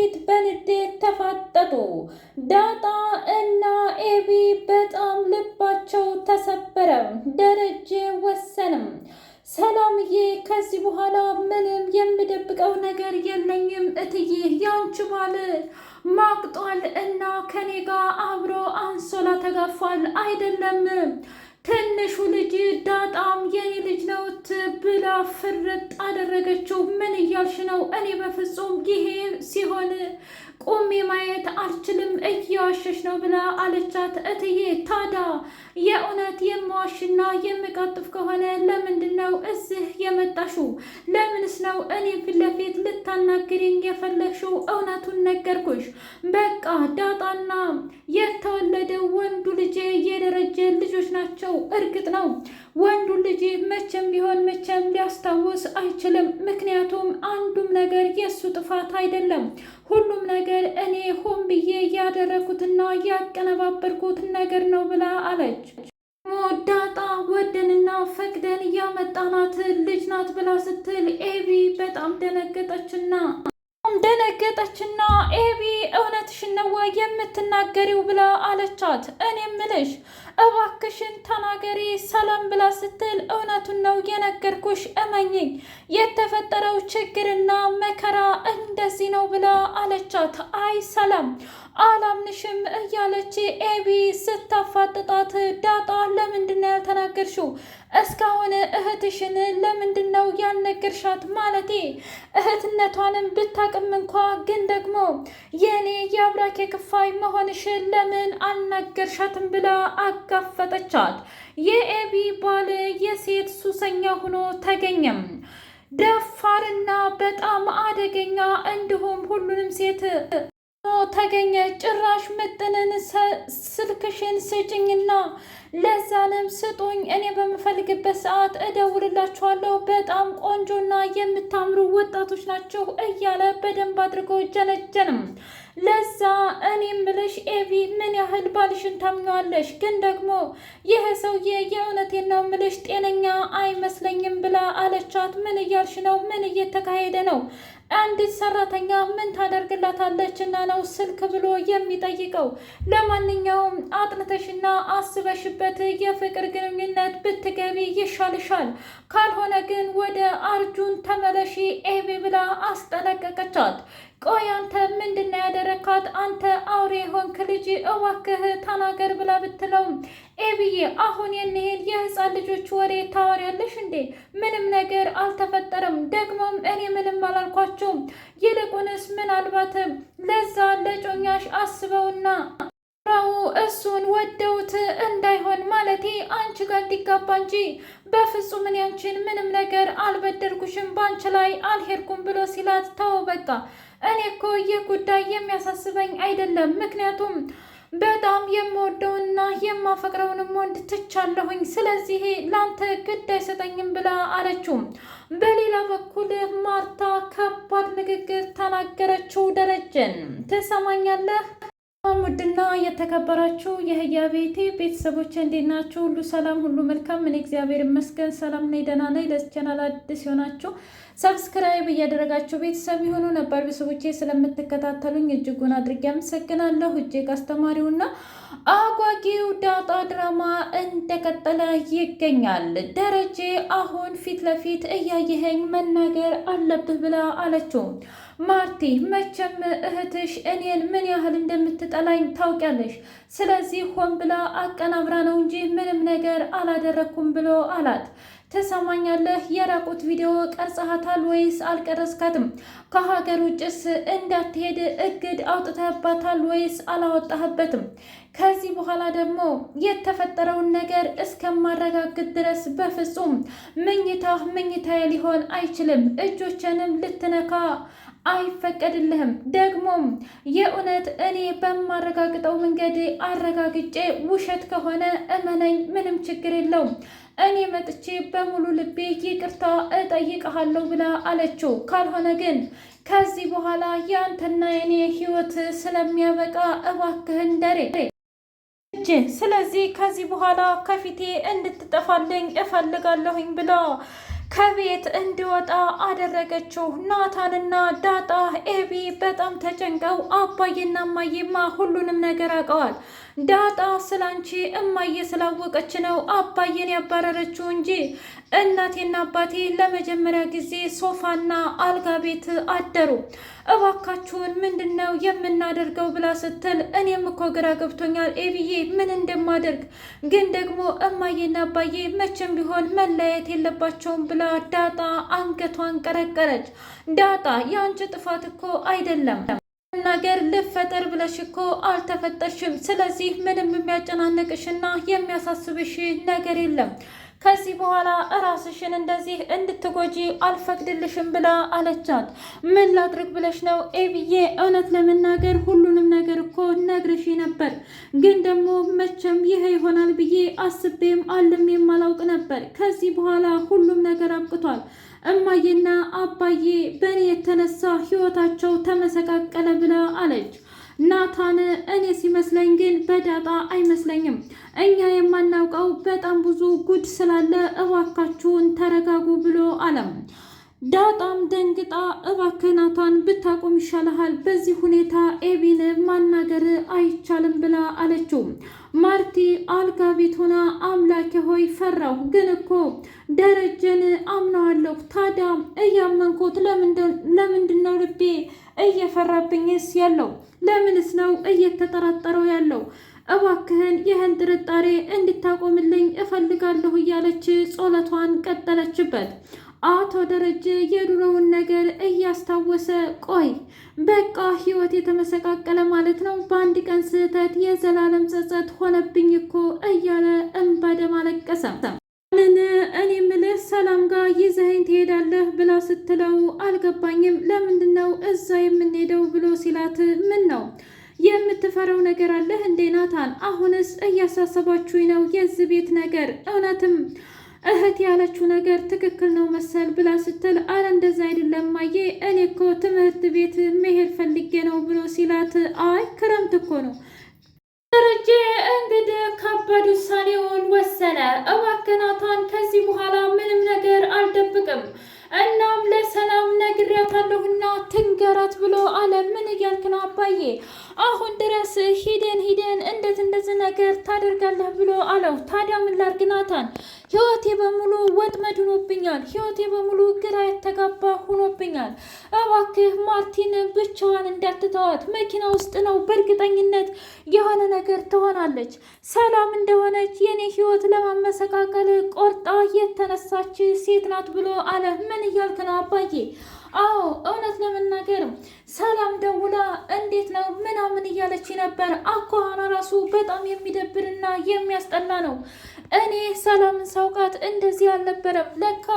ለፊት በንዴት ተፋጠጡ። ዳጣ እና ኤቢ በጣም ልባቸው ተሰበረ። ደረጀ ወሰንም ሰላምዬ ከዚህ በኋላ ምንም የምደብቀው ነገር የለኝም እትዬ፣ ያንቺ ባል ማቅጧል እና ከኔ ጋር አብሮ አንሶላ ተጋፏል አይደለም ትንሹ ልጅ ዳጣም የኔ ልጅ ነው ብላ ፍርጥ አደረገችው። ምን እያልሽ ነው? እኔ በፍጹም ይሄ ሲሆን ቁሜ ማየት አልችልም፣ እየዋሸሽ ነው ብላ አለቻት። እትዬ ታዲያ የእውነት የማዋሽና የምቃጥፍ ከሆነ ለምንድን ነው እዚህ የመጣሽው? ለምንስ ነው እኔ ፊት ለፊት ልታናግሪኝ የፈለግሽው? እውነቱን ነገርኩሽ። በቃ ዳጣና የተወለደው ወንዱ ልጄ የደረጀ ልጆች ናቸው። እርግጥ ነው ወንዱ ልጅ መቼም ቢሆን መቼም ሊያስታውስ አይችልም። ምክንያቱም አንዱም ነገር የእሱ ጥፋት አይደለም። ሁሉም ነገር እኔ ሆን ብዬ ያደረኩትና ያቀነባበርኩት ነገር ነው ብላ አለች። ዳጣ ወደንና ፈቅደን ያመጣናት ልጅ ናት ብላ ስትል ኤቢ በጣም ደነገጠችና ኤቢ እውነትሽን ነው የምትናገሪው ብላ አለቻት። እኔ ምልሽ እባክሽን ተናገሪ ሰላም ብላ ስትል እውነቱን ነው የነገርኩሽ፣ እመኝኝ የተፈጠረው ችግርና መከራ እንደዚህ ነው ብላ አለቻት። አይ ሰላም አላምንሽም እያለች ኤቢ ስታፋጥጣት፣ ዳጣ ለምንድን ነው ያልተናገርሽው? እስካሁን እህትሽን ለምንድን ነው ያልነገርሻት? ማለቴ እህትነቷንም ብታቅም እንኳ ግን ደግሞ የኔ የአብራኬ ክፋይ መሆንሽን ለምን አልነገርሻትም ብላ አጋፈጠቻት። የኤቢ ባል የሴት ሱሰኛ ሆኖ ተገኘም። ደፋርና በጣም አደገኛ እንዲሁም ሁሉንም ሴት ተገኘ። ጭራሽ ምጥንን ስልክሽን ስጭኝና ለዛንም ስጡኝ፣ እኔ በምፈልግበት ሰዓት እደውልላችኋለሁ፣ በጣም ቆንጆና የምታምሩ ወጣቶች ናቸው እያለ በደንብ አድርጎ ጀነጀንም። ለዛ እኔ ምልሽ ኤቢ ምን ያህል ባልሽን ታምኘዋለሽ? ግን ደግሞ ይህ ሰውዬ የእውነቴን ነው ምልሽ ጤነኛ አይመስለኝም ብላ አለቻት። ምን እያልሽ ነው? ምን እየተካሄደ ነው? አንዲት ሰራተኛ ምን ታደርግላታለች እና ነው ስልክ ብሎ የሚጠይቀው? ለማንኛውም አጥንተሽና አስበሽበት የፍቅር ግንኙነት ብትገቢ ይሻልሻል፣ ካልሆነ ግን ወደ አርጁን ተመለሺ ኤቢ ብላ አስጠነቀቀቻት። ቆይ አንተ ምንድነው ያደረካት? አንተ አውሬ ሆንክ ልጅ እባክህ ተናገር ብላ ብትለው ኤቢዬ አሁን የንሄን የህፃን ልጆች ወሬ ታወሪያለሽ እንዴ? ምንም ነገር አልተፈጠረም። ደግሞም እኔ ምንም አላልኳቸውም። ይልቁንስ ምናልባት ለዛ ለጮኛሽ አስበውና እሱን ወደውት እንዳይሆን ማለቴ አንቺ ጋር እንዲጋባ እንጂ በፍጹም እኔ አንቺን ምንም ነገር አልበደልኩሽም፣ በአንቺ ላይ አልሄድኩም ብሎ ሲላት ተው በቃ እኔ እኮ ይህ ጉዳይ የሚያሳስበኝ አይደለም። ምክንያቱም በጣም የምወደውና የማፈቅረውንም ወንድ ትቻለሁኝ። ስለዚህ ላንተ ግድ አይሰጠኝም ብላ አለችው። በሌላ በኩል ማርታ ከባድ ንግግር ተናገረችው ደረጀን። ትሰማኛለህ? ውድና የተከበራችሁ የህያ ቤቴ ቤተሰቦች እንዴት ናችሁ? ሁሉ ሰላም፣ ሁሉ መልካም። እኔ እግዚአብሔር ይመስገን ሰላም ነኝ፣ ደህና ነኝ። ለዚህ ቻናል አዲስ የሆናችሁ ሰብስክራይብ እያደረጋችሁ ቤተሰብ የሆኑ ነባር ቤተሰቦቼ ስለምትከታተሉኝ እጅጉን አድርጌ አመሰግናለሁ። እጅግ አስተማሪውና አጓጊው ዳጣ ድራማ እንደቀጠለ ይገኛል። ደረጀ አሁን ፊት ለፊት እያየኸኝ መናገር አለብህ ብላ አለችው። ማርቲ መቼም እህትሽ እኔን ምን ያህል እንደምትጠላኝ ታውቂያለሽ። ስለዚህ ሆን ብላ አቀናብራ ነው እንጂ ምንም ነገር አላደረኩም ብሎ አላት። ትሰማኛለህ? የራቁት ቪዲዮ ቀርጸሃታል ወይስ አልቀረጽካትም? ከሀገር ውጭስ እንዳትሄድ እግድ አውጥተህባታል ወይስ አላወጣህበትም? ከዚህ በኋላ ደግሞ የተፈጠረውን ነገር እስከማረጋግጥ ድረስ በፍጹም መኝታዬ ሊሆን አይችልም። እጆችንም ልትነካ አይፈቀድልህም። ደግሞም የእውነት እኔ በማረጋግጠው መንገድ አረጋግጬ ውሸት ከሆነ እመነኝ፣ ምንም ችግር የለውም። እኔ መጥቼ በሙሉ ልቤ ይቅርታ እጠይቅሃለሁ ብላ አለችው። ካልሆነ ግን ከዚህ በኋላ ያንተና የኔ ህይወት ስለሚያበቃ እባክህን ደሬ ስለዚህ ከዚህ በኋላ ከፊቴ እንድትጠፋልኝ እፈልጋለሁኝ ብላ ከቤት እንዲወጣ አደረገችው። ናታንና ዳጣ ኤቢ በጣም ተጨንቀው አባዬና እማዬማ ሁሉንም ነገር አውቀዋል። ዳጣ ስላንቺ እማዬ ስላወቀች ነው አባዬን ያባረረችው እንጂ እናቴና አባቴ ለመጀመሪያ ጊዜ ሶፋና አልጋ ቤት አደሩ። እባካችሁን ምንድን ነው የምናደርገው ብላ ስትል እኔም እኮ ግራ ገብቶኛል ኤቢዬ ምን እንደማደርግ፣ ግን ደግሞ እማዬና አባዬ መቼም ቢሆን መለያየት የለባቸውም ብላ ዳጣ አንገቷን ቀረቀረች። ዳጣ የአንቺ ጥፋት እኮ አይደለም ነገር ልፈጠር ብለሽ እኮ አልተፈጠርሽም። ስለዚህ ምንም የሚያጨናንቅሽና የሚያሳስብሽ ነገር የለም። ከዚህ በኋላ እራስሽን እንደዚህ እንድትጎጂ አልፈቅድልሽም ብላ አለቻት። ምን ላድርግ ብለሽ ነው ኤቢዬ? እውነት ለመናገር ሁሉንም ነገር እኮ ነግርሽ ነበር፣ ግን ደግሞ መቼም ይሄ ይሆናል ብዬ አስቤም አልሜም አላውቅ ነበር። ከዚህ በኋላ ሁሉም ነገር አብቅቷል። እማዬና አባዬ በእኔ የተነሳ ህይወታቸው ተመሰቃቀለ ብላ አለች። ናታን እኔ ሲመስለኝ ግን በዳጣ አይመስለኝም። እኛ የማናውቀው በጣም ብዙ ጉድ ስላለ እባካችሁን ተረጋጉ ብሎ አለም። ዳጣም ደንግጣ እባክህ ናታን ብታቆም ይሻልሃል፣ በዚህ ሁኔታ ኤቢን ማናገር አይቻልም ብላ አለችው። ማርቲ አልጋ ቤት ሆና አምላኬ ሆይ ፈራሁ፣ ግን እኮ ደረጀን አምነዋለሁ። ታዲያ እያመንኩት ለምንድን ነው ልቤ እየፈራብኝስ ያለው? ለምንስ ነው እየተጠራጠረው ያለው? እባክህን ይህን ጥርጣሬ እንድታቆምልኝ እፈልጋለሁ እያለች ጸሎቷን ቀጠለችበት። አቶ ደረጀ የድሮውን ነገር እያስታወሰ ቆይ በቃ ህይወት የተመሰቃቀለ ማለት ነው፣ በአንድ ቀን ስህተት የዘላለም ጸጸት ሆነብኝ እኮ እያለ እንባ ደም አለቀሰ። ምን እኔ ምልህ ሰላም ጋር ይዘኸኝ ትሄዳለህ ብላ ስትለው አልገባኝም፣ ለምንድን ነው እዛ የምንሄደው ብሎ ሲላት ምን ነው የምትፈራው ነገር አለህ እንዴ ናታን? አሁንስ እያሳሰባችሁኝ ነው የዚህ ቤት ነገር። እውነትም እህት ያለችው ነገር ትክክል ነው መሰል ብላ ስትል አረ እንደዛ አይደለም ማዬ፣ እኔ እኮ ትምህርት ቤት መሄድ ፈልጌ ነው ብሎ ሲላት አይ ክረምት እኮ ነው። ደረጀ እንግዲህ ከባድ ውሳኔውን ወሰነ። እባክህ ናታን ከዚህ በኋላ ምንም ነገር አልደብቅም፣ እናም ለሰላም ነግሬያታለሁና ትንገራት ብሎ አለ። ምን እያልክ ነው አባዬ? አሁን ድረስ ሂደን እንደዚህ ነገር ታደርጋለህ ብሎ አለው። ታዲያ ምን ላድርግ ናታን? ህይወቴ በሙሉ ወጥመድ ሆኖብኛል። ህይወቴ በሙሉ ግራ የተጋባ ሆኖብኛል። እባክህ ማርቲን ብቻዋን እንዳትተዋት። መኪና ውስጥ ነው፣ በእርግጠኝነት የሆነ ነገር ትሆናለች። ሰላም እንደሆነች የኔ ህይወት ለማመሰቃቀል ቆርጣ የተነሳች ሴት ናት ብሎ አለ። ምን እያልክ ነው አባዬ? አዎ እውነት ለመናገር ሰላም ደውላ እንዴት ነው ምናምን እያለች ነበር። አኳኋኗ ራሱ በጣም የሚደብርና የሚያስጠላ ነው። እኔ ሰላምን ሳውቃት እንደዚህ አልነበረም። ለካ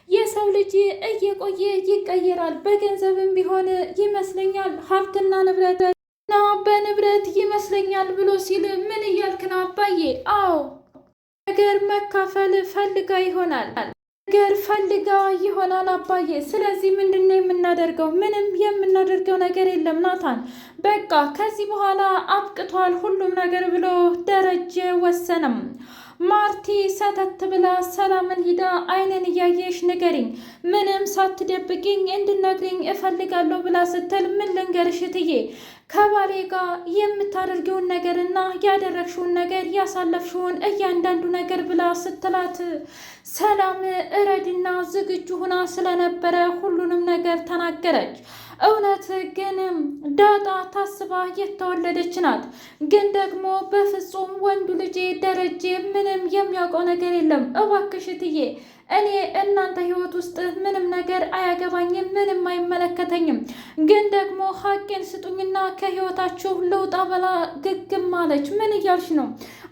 የሰው ልጅ እየቆየ ይቀየራል። በገንዘብም ቢሆን ይመስለኛል ሀብትና ንብረት እና በንብረት ይመስለኛል ብሎ ሲል ምን እያልክ ነው አባዬ? አዎ ነገር መካፈል ፈልጋ ይሆናል ነገር ፈልጋ ይሆናል አባዬ። ስለዚህ ምንድን ነው የምናደርገው? ምንም የምናደርገው ነገር የለም ናታን፣ በቃ ከዚህ በኋላ አብቅቷል ሁሉም ነገር ብሎ ደረጀ ወሰነም። ማርቲ ሰተት ብላ ሰላምን ሂዳ አይንን እያየሽ ንገሪኝ፣ ምንም ሳትደብቅኝ እንድነግሪኝ እፈልጋለሁ ብላ ስትል ምን ልንገርሽ እትዬ፣ ከባሌ ጋር የምታደርጊውን ነገርና ያደረግሽውን ነገር ያሳለፍሽውን እያንዳንዱ ነገር ብላ ስትላት ሰላም እረድና ዝግጁ ሁና ስለነበረ ሁሉንም ነገር ተናገረች። እውነት ግን ዳጣ ታስባ የተወለደች ናት። ግን ደግሞ በፍጹም ወንዱ ልጄ ደረጀ ምንም የሚያውቀው ነገር የለም። እባክሽ እትዬ እኔ እናንተ ህይወት ውስጥ ምንም ነገር አያገባኝም፣ ምንም አይመለከተኝም። ግን ደግሞ ሀቄን ስጡኝና ከህይወታችሁ ልውጣ በላ ግግም አለች። ምን እያልሽ ነው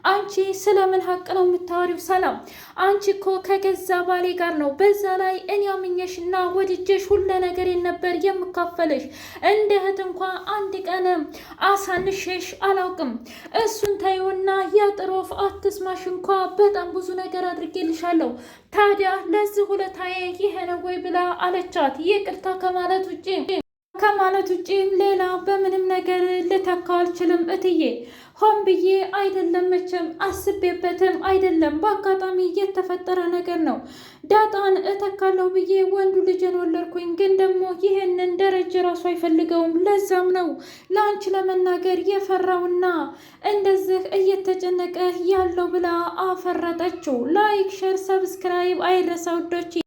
አንቺ? ስለምን ሀቅ ነው የምታወሪው? ሰላም አንቺ እኮ ከገዛ ባሌ ጋር ነው። በዛ ላይ እኔ አምኜሽና ወድጄሽ ሁለ ነገር ነበር የምካፈልሽ። እንደ እህት እንኳ አንድ ቀን አሳንሼሽ አላውቅም። እሱን ታዩና ያጥሮፍ አትስማሽ እንኳ በጣም ብዙ ነገር አድርጌልሻለሁ። ታዲያ ለዚህ ሁለታዬ ይሄ ነው ወይ ብላ አለቻት። ይቅርታ ከማለት ውጭ ከማለት ውጪ ሌላ በምንም ነገር ልተካ አልችልም እትዬ። ሆን ብዬ አይደለም፣ መቼም አስቤበትም አይደለም። በአጋጣሚ የተፈጠረ ነገር ነው። ዳጣን እተካለሁ ብዬ ወንዱ ልጅን ወለድኩኝ። ግን ደግሞ ይህንን ደረጀ ራሱ አይፈልገውም። ለዛም ነው ለአንቺ ለመናገር የፈራውና እንደዚህ እየተጨነቀ ያለው ብላ አፈረጠችው። ላይክ፣ ሸር፣ ሰብስክራይብ አይረሳ ውዶች።